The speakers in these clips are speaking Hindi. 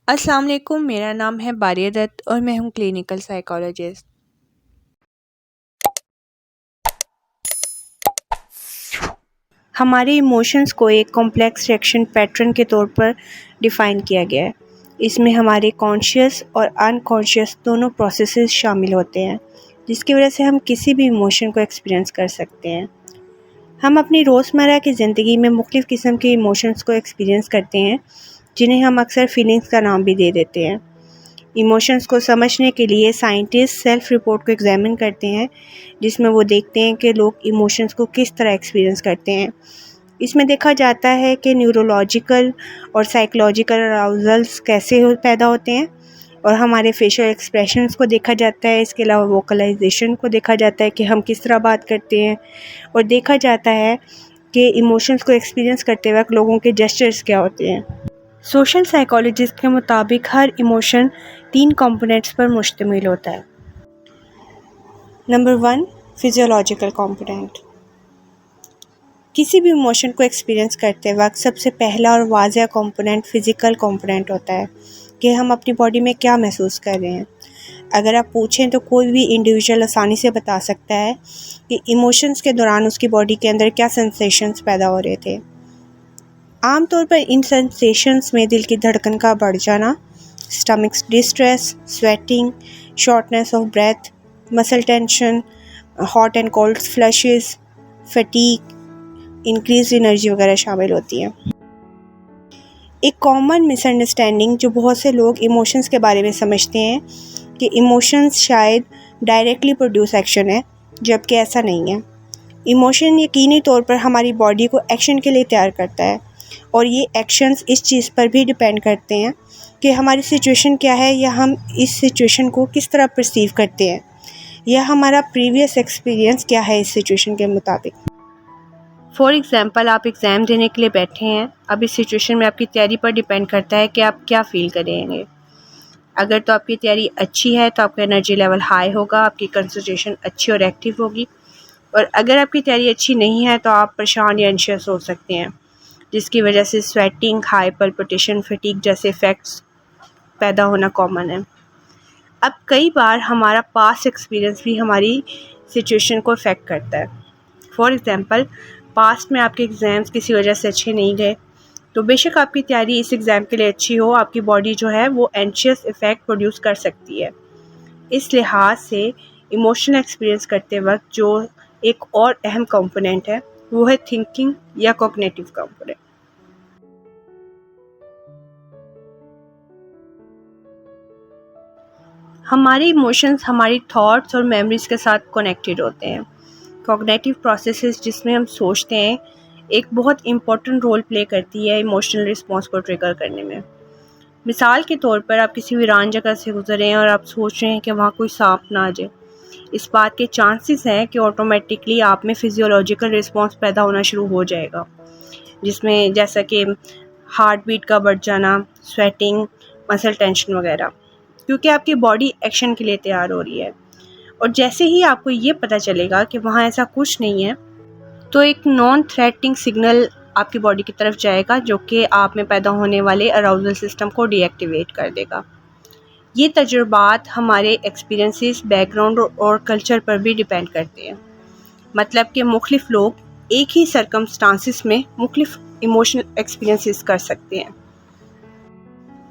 अस्सलाम वालेकुम, मेरा नाम है बारिया दत्त और मैं हूँ क्लिनिकल साइकोलॉजिस्ट। हमारे इमोशंस को एक कॉम्प्लेक्स रिएक्शन पैटर्न के तौर पर डिफ़ाइन किया गया है। इसमें हमारे कॉन्शियस और अनकॉन्शियस दोनों प्रोसेसेस शामिल होते हैं, जिसकी वजह से हम किसी भी इमोशन को एक्सपीरियंस कर सकते हैं। हम अपनी रोज़मर्रा की ज़िंदगी में मुख्तलिफ़ किस्म के इमोशंस को एक्सपीरियंस करते हैं, जिन्हें हम अक्सर फीलिंग्स का नाम भी दे देते हैं। इमोशंस को समझने के लिए साइंटिस्ट सेल्फ रिपोर्ट को एग्जामिन करते हैं, जिसमें वो देखते हैं कि लोग इमोशंस को किस तरह एक्सपीरियंस करते हैं। इसमें देखा जाता है कि न्यूरोलॉजिकल और साइकोलॉजिकल अराउजल्स कैसे पैदा होते हैं, और हमारे फेशियल एक्सप्रेशंस को देखा जाता है। इसके अलावा वोकलाइजेशन को देखा जाता है कि हम किस तरह बात करते हैं, और देखा जाता है कि इमोशंस को एक्सपीरियंस करते वक्त लोगों के जेस्चर्स क्या होते हैं। सोशल साइकोलॉजिस्ट के मुताबिक हर इमोशन 3 कंपोनेंट्स पर मुश्तमिल होता है। Number 1, physiological component. किसी भी इमोशन को एक्सपीरियंस करते वक्त सबसे पहला और वाज़ेह कंपोनेंट फिज़िकल कंपोनेंट होता है कि हम अपनी बॉडी में क्या महसूस कर रहे हैं। अगर आप पूछें तो कोई भी इंडिविजुअल आसानी से बता सकता है कि इमोशंस के दौरान उसकी बॉडी के अंदर क्या सेंसेशंस पैदा हो रहे थे। आमतौर पर इन सेंसेशंस में दिल की धड़कन का बढ़ जाना, stomach distress, sweating, shortness of breath, muscle tension, hot and cold flushes, fatigue, increase energy वगैरह शामिल होती हैं। एक कॉमन मिसअंडरस्टैंडिंग जो बहुत से लोग इमोशंस के बारे में समझते हैं कि इमोशंस शायद डायरेक्टली प्रोड्यूस एक्शन है, जबकि ऐसा नहीं है। इमोशन यकीनी तौर पर हमारी बॉडी को एक्शन के लिए तैयार करता है, और ये एक्शंस इस चीज़ पर भी डिपेंड करते हैं कि हमारी सिचुएशन क्या है, या हम इस सिचुएशन को किस तरह परसीव करते हैं, या हमारा प्रीवियस एक्सपीरियंस क्या है इस सिचुएशन के मुताबिक। फॉर एग्ज़ाम्पल, आप एग्ज़ाम देने के लिए बैठे हैं। अब इस सिचुएशन में आपकी तैयारी पर डिपेंड करता है कि आप क्या फ़ील करेंगे। अगर तो आपकी तैयारी अच्छी है तो आपका एनर्जी लेवल हाई होगा, आपकी कंसंट्रेशन अच्छी और एक्टिव होगी। और अगर आपकी तैयारी अच्छी नहीं है तो आप परेशान या एंशियस हो सकते हैं, जिसकी वजह से स्वेटिंग, हाई पल्पिटेशन, फटीग जैसे इफ़ेक्ट्स पैदा होना कॉमन है। अब कई बार हमारा पास्ट एक्सपीरियंस भी हमारी सिचुएशन को इफ़ेक्ट करता है। फॉर एग्ज़ाम्पल, पास्ट में आपके एग्ज़ाम्स किसी वजह से अच्छे नहीं गए, तो बेशक आपकी तैयारी इस एग्ज़ाम के लिए अच्छी हो, आपकी बॉडी जो है वो एंशियस इफ़ेक्ट प्रोड्यूस कर सकती है। इस लिहाज से इमोशनल एक्सपीरियंस करते वक्त जो एक और अहम कंपोनेंट है वो है थिंकिंग या कॉग्निटिव कंपोनेंट। हमारे इमोशंस हमारी थॉट्स और मेमोरीज के साथ कनेक्टेड होते हैं। कॉग्निटिव प्रोसेसेस जिसमें हम सोचते हैं एक बहुत इम्पोर्टेंट रोल प्ले करती है इमोशनल रिस्पॉन्स को ट्रिगर करने में। मिसाल के तौर पर, आप किसी वीरान जगह से गुजरे हैं और आप सोच रहे हैं कि वहाँ कोई सांप ना आ जाए। इस बात के चांसेस हैं कि ऑटोमेटिकली आप में फिजियोलॉजिकल रिस्पॉन्स पैदा होना शुरू हो जाएगा, जिसमें जैसा कि हार्ट बीट का बढ़ जाना, स्वेटिंग, मसल टेंशन वगैरह, क्योंकि आपकी बॉडी एक्शन के लिए तैयार हो रही है। और जैसे ही आपको ये पता चलेगा कि वहाँ ऐसा कुछ नहीं है, तो एक नॉन थ्रेटनिंग सिग्नल आपकी बॉडी की तरफ जाएगा, जो कि आप में पैदा होने वाले अराउजल सिस्टम को डीएक्टिवेट कर देगा। ये तजुर्बात हमारे एक्सपीरियंसेस, बैकग्राउंड और कल्चर पर भी डिपेंड करते हैं। मतलब कि मुख्तलिफ लोग एक ही सर्कमस्टांसिस में मुख्तलिफ इमोशनल एक्सपीरियंसेस कर सकते हैं।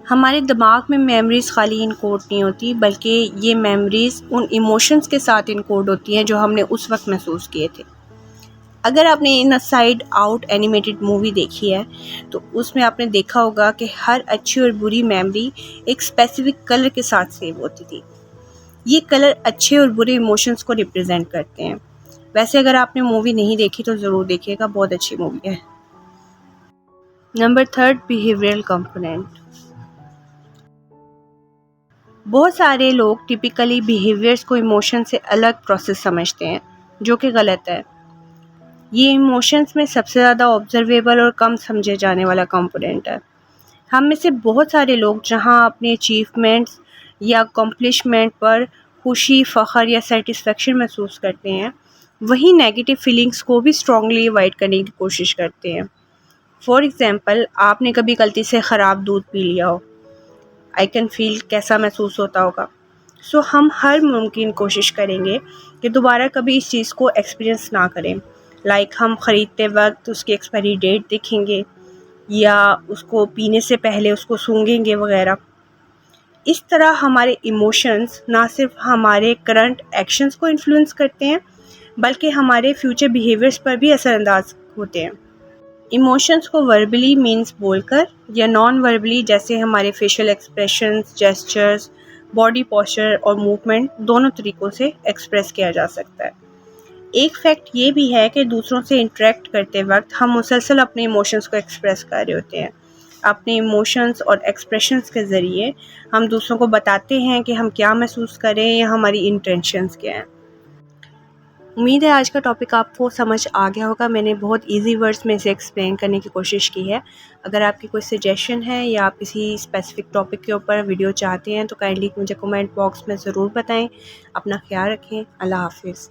हमारे दिमाग में मेमोरीज़ खाली इनकोड नहीं होती, बल्कि ये मेमोरीज़ उन इमोशंस के साथ इनकोड होती हैं जो हमने उस वक्त महसूस किए थे। अगर आपने इनसाइड आउट एनिमेटेड मूवी देखी है तो उसमें आपने देखा होगा कि हर अच्छी और बुरी मेमोरी एक स्पेसिफिक कलर के साथ सेव होती थी। ये कलर अच्छे और बुरे इमोशंस को रिप्रेजेंट करते हैं। वैसे अगर आपने मूवी नहीं देखी तो ज़रूर देखिएगा, बहुत अच्छी मूवी है। Number 3, behavioural component. बहुत सारे लोग टिपिकली बिहेवियर्स को इमोशन से अलग प्रोसेस समझते हैं, जो कि गलत है। ये इमोशंस में सबसे ज़्यादा ऑब्जर्वेबल और कम समझे जाने वाला कंपोनेंट है। हम में से बहुत सारे लोग जहां अपने अचीवमेंट्स या अकम्पलिशमेंट पर खुशी, फ़ख्र या सेटिस्फेक्शन महसूस करते हैं, वहीं नेगेटिव फीलिंग्स को भी स्ट्रांगली अवॉइड करने की कोशिश करते हैं। फॉर एग्ज़ाम्पल, आपने कभी गलती से ख़राब दूध पी लिया हो, आई कैन फील कैसा महसूस होता होगा। सो हम हर मुमकिन कोशिश करेंगे कि दोबारा कभी इस चीज़ को एक्सपीरियंस ना करें। लाइक हम ख़रीदते वक्त उसकी एक्सपायरी डेट देखेंगे या उसको पीने से पहले उसको सूंघेंगे वगैरह। इस तरह हमारे इमोशंस ना सिर्फ हमारे करंट एक्शंस को इन्फ्लुएंस करते हैं बल्कि हमारे फ्यूचर बिहेवियर्स पर भी असरअंदाज होते हैं। इमोशंस को वर्बली मीन्स बोलकर या नॉन वर्बली जैसे हमारे facial expressions, gestures, body posture और मूवमेंट दोनों तरीक़ों से एक्सप्रेस किया जा सकता है। एक फैक्ट ये भी है कि दूसरों से इंटरेक्ट करते वक्त हम मुसलसल अपने इमोशंस को एक्सप्रेस कर रहे होते हैं। अपने इमोशंस और एक्सप्रेशंस के ज़रिए हम दूसरों को बताते हैं कि हम क्या महसूस करें या हमारी इंटेंशंस क्या हैं। उम्मीद है आज का टॉपिक आपको समझ आ गया होगा। मैंने बहुत इजी वर्ड्स में इसे एक्सप्लेन करने की कोशिश की है। अगर आपकी कोई सजेशन है या आप किसी स्पेसिफिक टॉपिक के ऊपर वीडियो चाहते हैं तो काइंडली मुझे कमेंट बॉक्स में ज़रूर बताएं। अपना ख्याल रखें। अल्लाह हाफिज़।